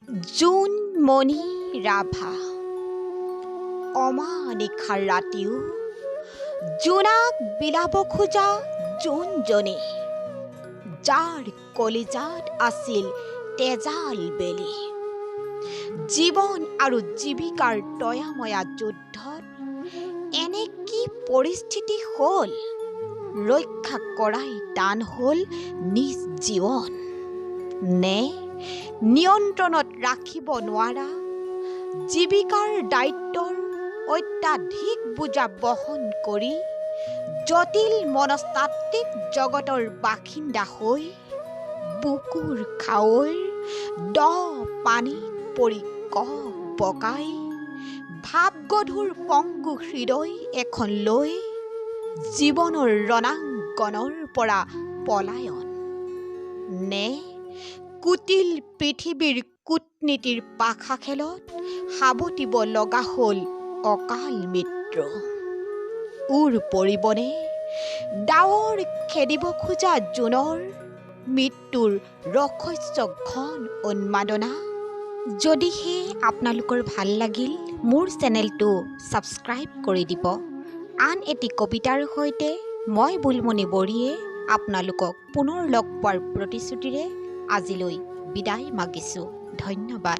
জোন মণি ৰাভা অমানিশাৰ ৰাতিও জোনাক বিলাব খোজা জোনজনী যাৰ কলিজাত আছিল তেজাল বেলি জীৱন আৰু জীৱিকাৰ তয়াময়া যুদ্ধত এনে কি পৰিস্থিতি হ'ল ৰক্ষা কৰাই টান হ'ল নিজ জীৱন নে নিয়ন্ত্ৰণত ৰাখিব নোৱাৰা জীৱিকাৰ দায়িত্বৰ অত্যাধিক বোজা বহন কৰি জটিল মনস্তাত্ত্বিক জগতৰ বাসিন্দা হৈ বুকুৰ খাৱৈৰ দ পানীত পৰি কহ বকাই ভাৱগধুৰ পংগু হৃদয় এখন লৈ জীৱনৰ ৰণাংগনৰ পৰা পলায়ন নে কুটিল পৃথিৱীৰ কূটনীতিৰ পাখা খেলত সাৱটিব লগা হ'ল অকাল মৃত্যু উৰ পৰিবনে ডাৱৰ খেদিব খোজা জোনৰ মৃত্যুৰ ৰহস্য ঘন উন্মাদনা যদিহে আপোনালোকৰ ভাল লাগিল মোৰ চেনেলটো ছাবস্ক্ৰাইব কৰি দিব আন এটি কবিতাৰ সৈতে মই বুলমণি বৰিয়ে আপোনালোকক পুনৰ লগ পোৱাৰ প্ৰতিশ্ৰুতিৰে আজিলৈ বিদায় মাগিছোঁ ধন্যবাদ।